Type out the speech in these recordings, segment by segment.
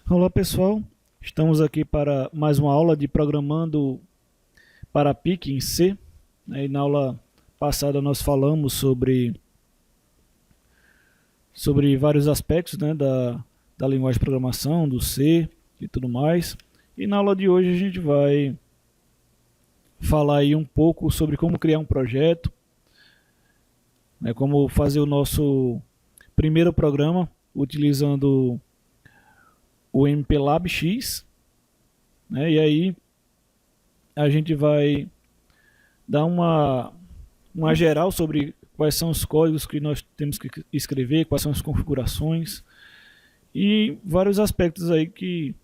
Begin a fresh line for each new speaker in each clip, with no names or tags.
Olá pessoal, estamos aqui para mais uma aula de programando para PIC em C. E na aula passada nós falamos sobre vários aspectos, né, da linguagem de programação, do C e tudo mais. E na aula de hoje a gente vai falar aí um pouco sobre como criar um projeto, né, como fazer o nosso primeiro programa utilizando o MPLAB X, né, e aí a gente vai dar uma geral sobre quais são os códigos que nós temos que escrever, quais são as configurações e vários aspectos aí que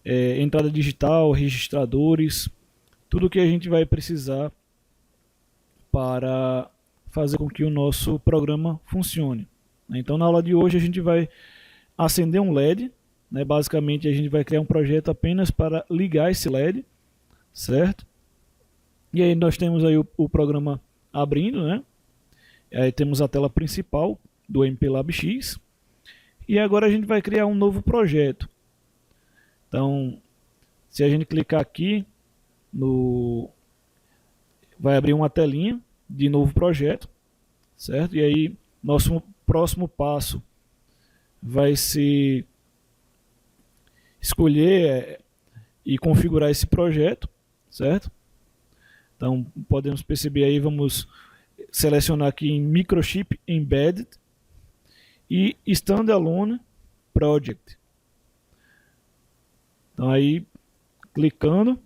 entrada digital, registradores, tudo que a gente vai precisar para fazer com que o nosso programa funcione. Então na aula de hoje a gente vai acender um LED, né? Basicamente a gente vai criar um projeto apenas para ligar esse LED, certo? E aí nós temos aí o programa abrindo, né? Aí temos a tela principal do MPLAB X. E agora a gente vai criar um novo projeto. Então, se a gente clicar aqui, vai abrir uma telinha de novo projeto, certo? E aí, nosso próximo passo vai ser escolher e configurar esse projeto, certo? Então, podemos perceber aí, vamos selecionar aqui em Microchip Embedded e Standalone Project. Então aí, clicando,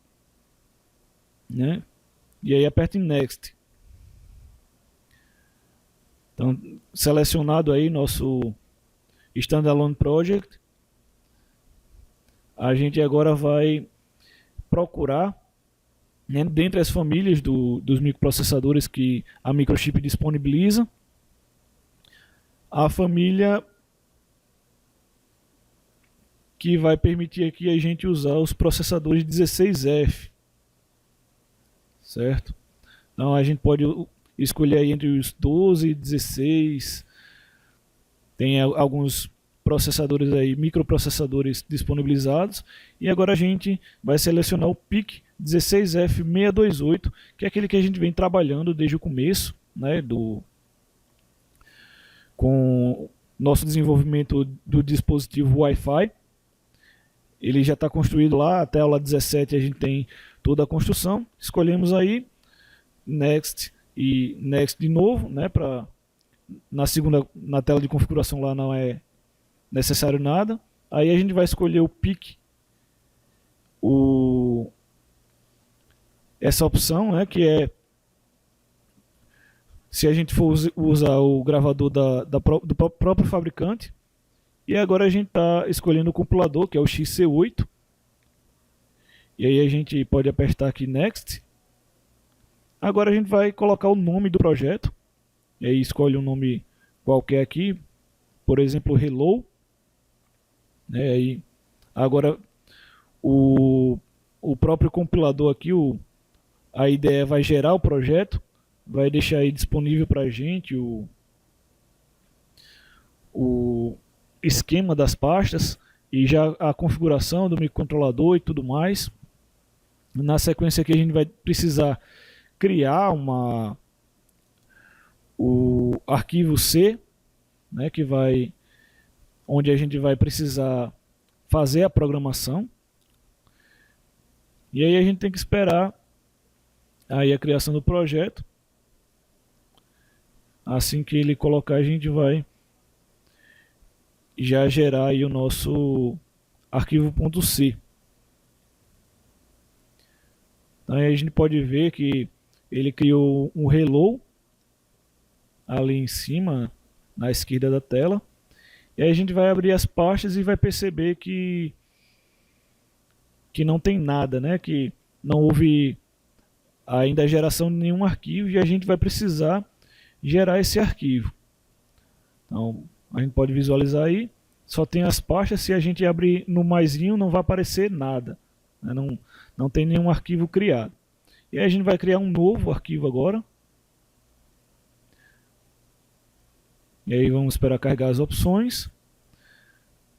né? E aí aperta em Next. Então, selecionado aí nosso Standalone Project, a gente agora vai procurar, né, dentre as famílias dos microprocessadores que a Microchip disponibiliza, a família que vai permitir aqui a gente usar os processadores 16F, certo? Então a gente pode escolher aí entre os 12 e 16, tem alguns processadores aí, microprocessadores disponibilizados, e agora a gente vai selecionar o PIC 16F628, que é aquele que a gente vem trabalhando desde o começo, né, com nosso desenvolvimento do dispositivo Wi-Fi. Ele já está construído lá, até a aula 17 a gente tem toda a construção. Escolhemos aí Next e Next de novo, né, na tela de configuração lá não é necessário nada. Aí a gente vai escolher o PIC, essa opção, né, que é se a gente for usar o gravador do próprio fabricante. E agora a gente está escolhendo o compilador, que é o XC8. E aí a gente pode apertar aqui Next. Agora a gente vai colocar o nome do projeto. E aí escolhe um nome qualquer aqui, por exemplo, Hello. Né? Aí, agora o próprio compilador aqui, a IDE vai gerar o projeto, vai deixar aí disponível para a gente o esquema das pastas e já a configuração do microcontrolador e tudo mais. Na sequência aqui a gente vai precisar criar o arquivo C, né, onde a gente vai precisar fazer a programação. E aí a gente tem que esperar aí a criação do projeto. Assim que ele colocar, a gente vai já gerar aí o nosso arquivo .c. Então aí a gente pode ver que ele criou um hello ali em cima, na esquerda da tela. E aí a gente vai abrir as pastas e vai perceber que não tem nada, né? Que não houve ainda a geração de nenhum arquivo e a gente vai precisar gerar esse arquivo. Então a gente pode visualizar aí, só tem as pastas. Se a gente abrir no maisinho não vai aparecer nada, né? Não tem nenhum arquivo criado. E aí a gente vai criar um novo arquivo agora. E aí vamos esperar carregar as opções.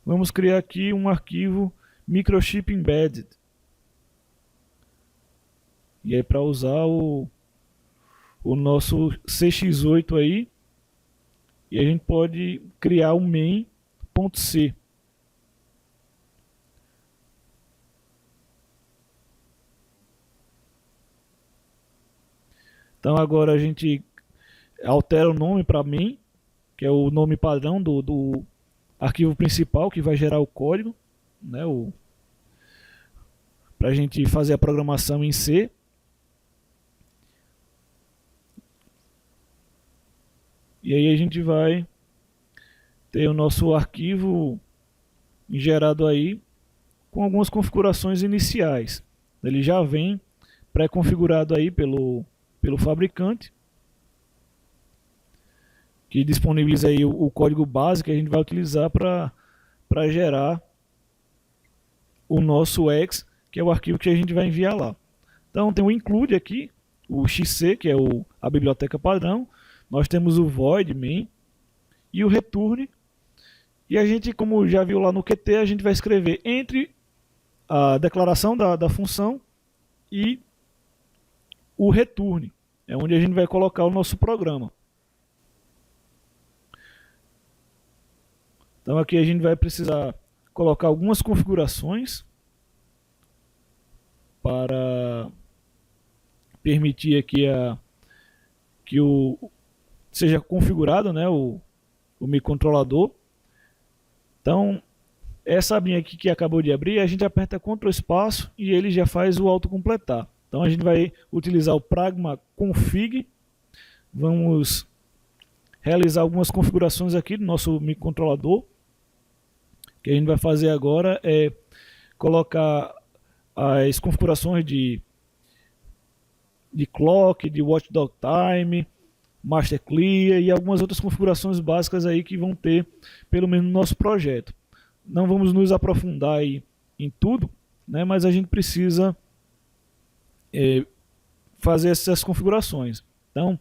vamos criar aqui um arquivo microchip embedded. E aí para usar o nosso CX8 aí, e a gente pode criar o main.c. Então agora a gente altera o nome para main, que é o nome padrão do arquivo principal que vai gerar o código, né, para a gente fazer a programação em C. E aí a gente vai ter o nosso arquivo gerado aí com algumas configurações iniciais. Ele já vem pré-configurado aí pelo fabricante, que disponibiliza aí o código base que a gente vai utilizar para gerar o nosso X, que é o arquivo que a gente vai enviar lá. Então tem o include aqui, o XC, que é a biblioteca padrão. Nós temos o void main e o return. E a gente, como já viu lá no QT, a gente vai escrever entre a declaração da função e o return. É onde a gente vai colocar o nosso programa. Então aqui a gente vai precisar colocar algumas configurações para permitir aqui que seja configurado, né, o microcontrolador. Então essa abinha aqui que acabou de abrir, a gente aperta Ctrl espaço e ele já faz o autocompletar. Então a gente vai utilizar o pragma config. Vamos realizar algumas configurações aqui do nosso microcontrolador. O que a gente vai fazer agora é colocar as configurações de clock, de watchdog time, master clear e algumas outras configurações básicas aí que vão ter pelo menos no nosso projeto. Não vamos nos aprofundar aí em tudo, né, mas a gente precisa fazer essas configurações. Então,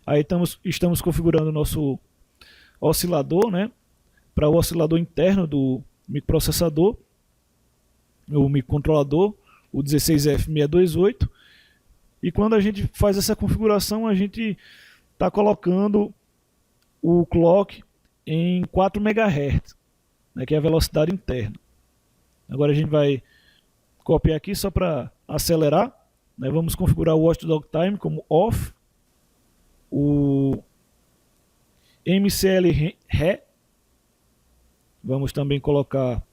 aí estamos configurando o nosso oscilador, né, para o oscilador interno do microprocessador, o microcontrolador, o 16F628. E quando a gente faz essa configuração, a gente está colocando o clock em 4 MHz, né, que é a velocidade interna. Agora a gente vai copiar aqui só para acelerar. Né, vamos configurar o watchdog time como off, o MCL Re vamos também colocar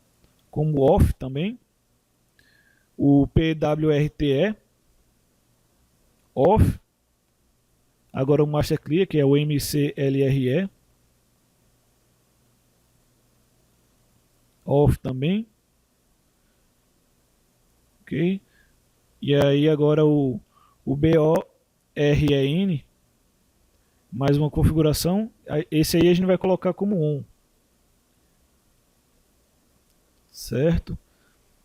como off também, o PWRTE off, agora o master clear, que é o MCLRE off também, ok. E aí agora o BOREN, mais uma configuração, esse aí a gente vai colocar como on. Certo?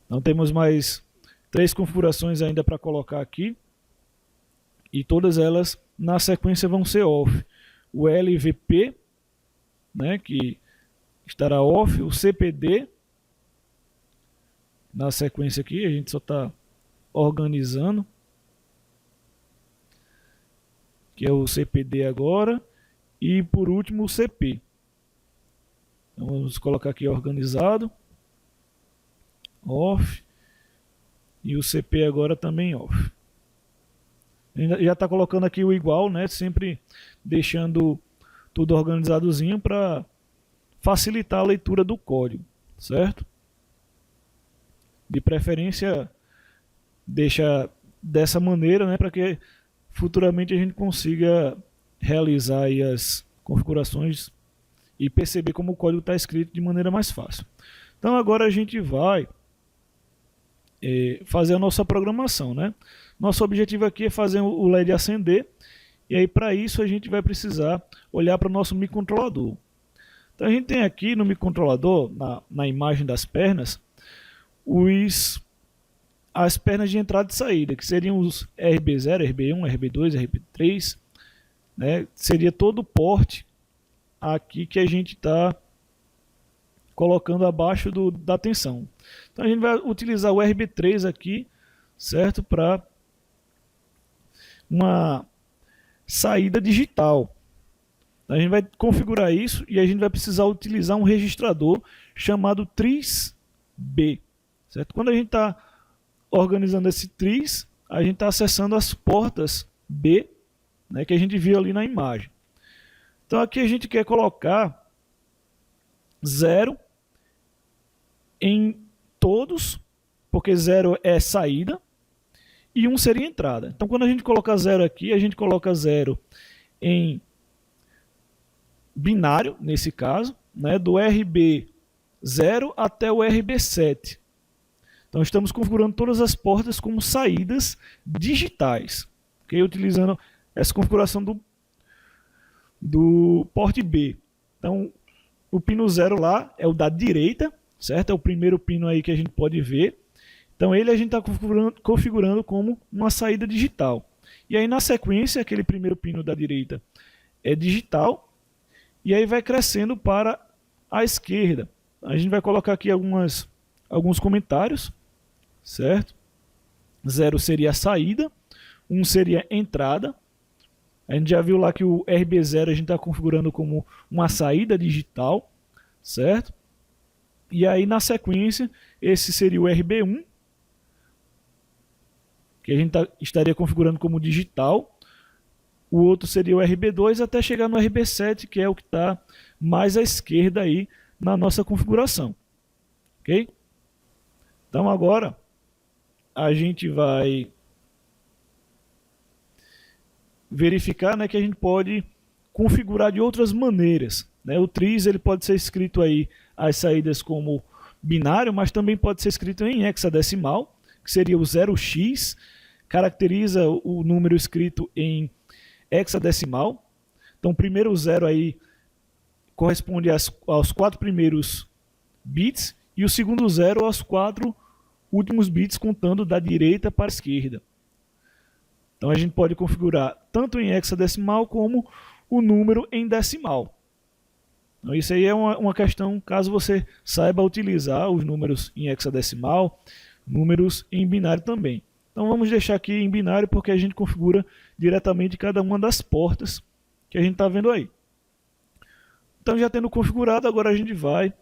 Então temos mais 3 configurações ainda para colocar aqui. E todas elas na sequência vão ser off. O LVP, né, que estará off, o CPD, na sequência aqui, a gente só está organizando, que é o CPD agora, e por último o CP. Então vamos colocar aqui organizado, off, e o CP agora também off. Já está colocando aqui o igual, né, sempre deixando tudo organizadozinho para facilitar a leitura do código, certo? De preferência deixa dessa maneira, né, para que futuramente a gente consiga realizar aí as configurações e perceber como o código está escrito de maneira mais fácil. Então agora a gente vai fazer a nossa programação, né? Nosso objetivo aqui é fazer o LED acender, e aí para isso a gente vai precisar olhar para o nosso microcontrolador. Então a gente tem aqui no microcontrolador, na imagem das pernas, as pernas de entrada e saída, que seriam os RB0, RB1, RB2, RB3, né? Seria todo o porte aqui que a gente está colocando abaixo da tensão. Então a gente vai utilizar o RB3 aqui, certo? Para uma saída digital. A gente vai configurar isso e a gente vai precisar utilizar um registrador chamado TRIS-B. Certo? Quando a gente está organizando esse TRIS, a gente está acessando as portas B, né, que a gente viu ali na imagem. Então aqui a gente quer colocar 0 em todos, porque 0 é saída, e 1 seria entrada. Então quando a gente coloca 0 aqui, a gente coloca 0 em binário, nesse caso, né, do RB0 até o RB7. Então estamos configurando todas as portas como saídas digitais, okay? Utilizando essa configuração do porte B. Então o pino 0 lá é o da direita, certo? É o primeiro pino aí que a gente pode ver. Então ele a gente está configurando como uma saída digital. E aí na sequência, aquele primeiro pino da direita é digital, e aí vai crescendo para a esquerda. A gente vai colocar aqui alguns comentários, certo? 0 seria a saída, 1 seria a entrada. A gente já viu lá que o RB0 a gente está configurando como uma saída digital, certo? E aí na sequência, esse seria o RB1, que a gente estaria configurando como digital. O outro seria o RB2 até chegar no RB7, que é o que está mais à esquerda aí na nossa configuração. Ok? Então agora a gente vai verificar, né, que a gente pode configurar de outras maneiras. Né? O TRIS ele pode ser escrito aí as saídas como binário, mas também pode ser escrito em hexadecimal, que seria o 0x, caracteriza o número escrito em hexadecimal. Então o primeiro 0 aí corresponde aos 4 primeiros bits e o segundo 0 aos 4 últimos bits, contando da direita para a esquerda. Então a gente pode configurar tanto em hexadecimal como o número em decimal. Então isso aí é uma questão, caso você saiba utilizar os números em hexadecimal, números em binário também. Então vamos deixar aqui em binário porque a gente configura diretamente cada uma das portas que a gente está vendo aí. Então já tendo configurado, agora a gente vai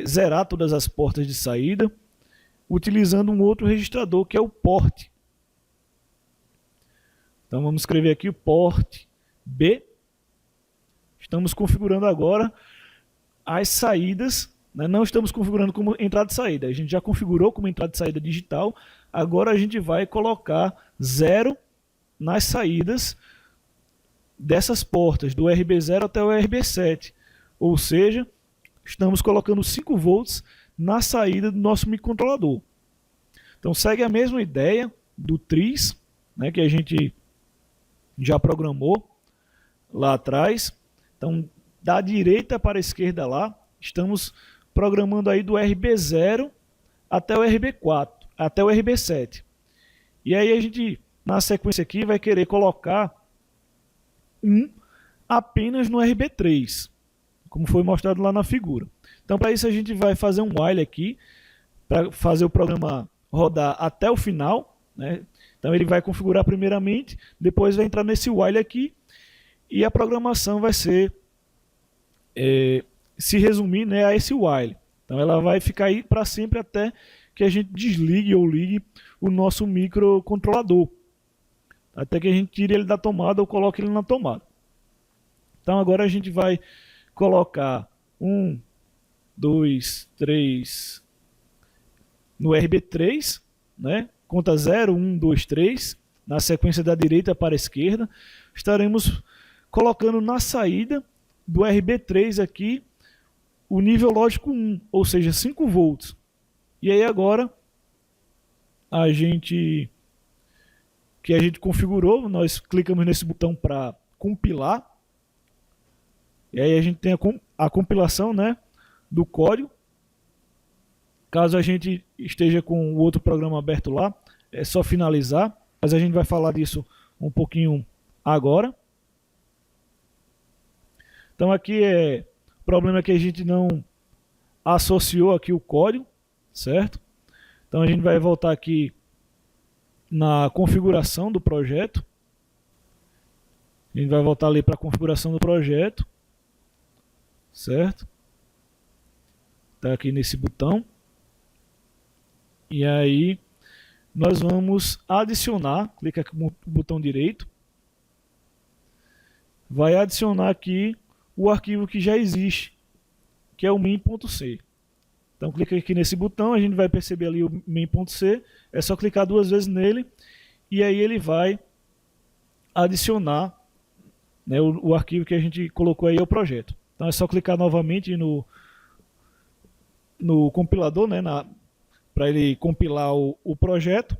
zerar todas as portas de saída utilizando um outro registrador que é o port. Então vamos escrever aqui o port B. Estamos configurando agora as saídas, né? Não estamos configurando como entrada e saída. A gente já configurou como entrada e saída digital. Agora a gente vai colocar 0 nas saídas dessas portas, do RB0 até o RB7. Ou seja, estamos colocando 5 volts na saída do nosso microcontrolador. Então segue a mesma ideia do TRIS, né, que a gente já programou lá atrás. Então, da direita para a esquerda lá, estamos programando aí do RB0 até o RB4, até o RB7. E aí a gente, na sequência aqui, vai querer colocar apenas no RB3, como foi mostrado lá na figura. Então, para isso a gente vai fazer um while aqui, para fazer o programa rodar até o final, né? Então ele vai configurar primeiramente, depois vai entrar nesse while aqui, e a programação vai ser se resumir, né, a esse while. Então ela vai ficar aí para sempre até que a gente desligue ou ligue o nosso microcontrolador, até que a gente tire ele da tomada ou coloque ele na tomada. Então agora a gente vai colocar 1, 2, 3 no RB3, né? Conta 0, 1, 2, 3, na sequência da direita para a esquerda. Estaremos colocando na saída do RB3 aqui o nível lógico 1, ou seja, 5 volts. E aí agora a gente configurou, nós clicamos nesse botão para compilar. E aí a gente tem a compilação, né, do código. Caso a gente esteja com o outro programa aberto lá, é só finalizar, mas a gente vai falar disso um pouquinho agora. Então aqui o problema é que a gente não associou aqui o código, certo? Então a gente vai voltar aqui na configuração do projeto. A gente vai voltar ali para a configuração do projeto, certo? Está aqui nesse botão. E aí nós vamos adicionar, clica aqui no botão direito, vai adicionar aqui o arquivo que já existe, que é o min.c. Então clica aqui nesse botão, a gente vai perceber ali o min.c, é só clicar 2 vezes nele, e aí ele vai adicionar, né, o arquivo que a gente colocou aí ao projeto. Então é só clicar novamente no compilador, né, para ele compilar o projeto,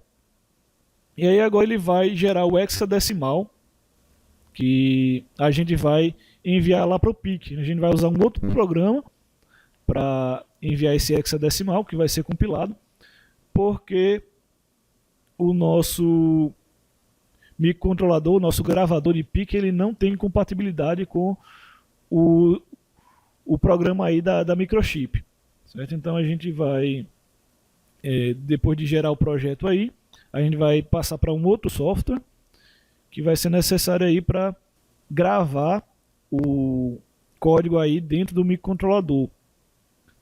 e aí agora ele vai gerar o hexadecimal, que a gente vai enviar lá para o PIC. A gente vai usar um outro programa para enviar esse hexadecimal, que vai ser compilado, porque o nosso microcontrolador, o nosso gravador de PIC, ele não tem compatibilidade com o programa aí da microchip, certo? Então a gente vai, depois de gerar o projeto aí, a gente vai passar para um outro software que vai ser necessário aí para gravar o código aí dentro do microcontrolador.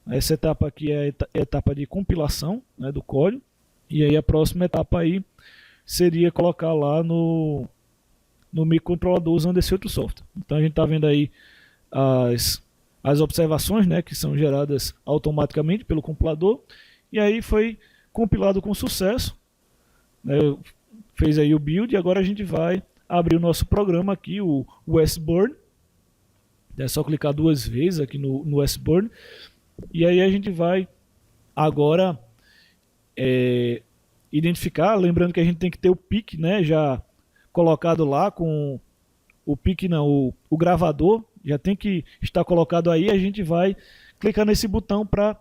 Essa etapa aqui é a etapa de compilação, né, do código, e aí a próxima etapa aí seria colocar lá no microcontrolador usando esse outro software. Então a gente está vendo aí as observações, né, que são geradas automaticamente pelo compilador, e aí foi compilado com sucesso, né, fez aí o build, e agora a gente vai abrir o nosso programa aqui, o Westburn. É só clicar 2 vezes aqui no Westburn, e aí a gente vai agora identificar, lembrando que a gente tem que ter o PIC, né, já colocado lá com o PIC, não, o gravador já tem que estar colocado aí. A gente vai clicar nesse botão para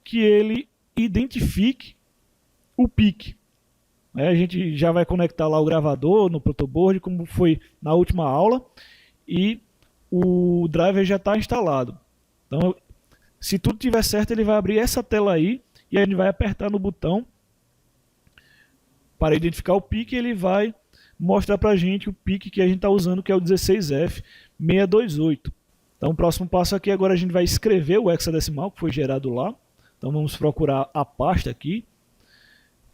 que ele identifique o PIC. A gente já vai conectar lá o gravador no protoboard, como foi na última aula, e o driver já está instalado. Então, se tudo estiver certo, ele vai abrir essa tela aí, e a gente vai apertar no botão para identificar o PIC, e ele vai mostrar para a gente o PIC que a gente está usando, que é o 16F628. Então o próximo passo aqui, agora a gente vai escrever o hexadecimal que foi gerado lá. Então vamos procurar a pasta aqui,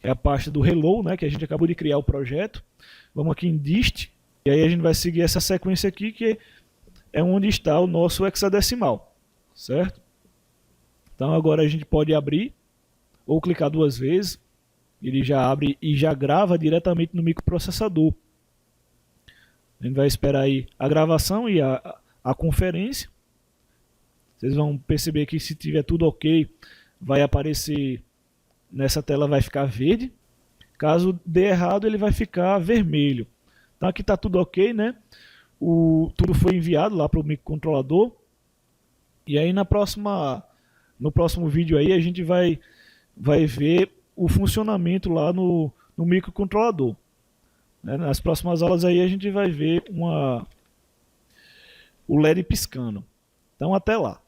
é a pasta do Hello, né, que a gente acabou de criar o projeto. Vamos aqui em dist, e aí a gente vai seguir essa sequência aqui, que é onde está o nosso hexadecimal, certo? Então agora a gente pode abrir, ou clicar 2 vezes, ele já abre e já grava diretamente no microprocessador. A gente vai esperar aí a gravação e a conferência. Vocês vão perceber que se tiver tudo ok, vai aparecer nessa tela, vai ficar verde. Caso dê errado, ele vai ficar vermelho. Então aqui está tudo ok, né? Tudo foi enviado lá para o microcontrolador. E aí no próximo vídeo aí a gente vai ver o funcionamento lá no microcontrolador. Nas próximas aulas aí a gente vai ver o LED piscando. Então até lá.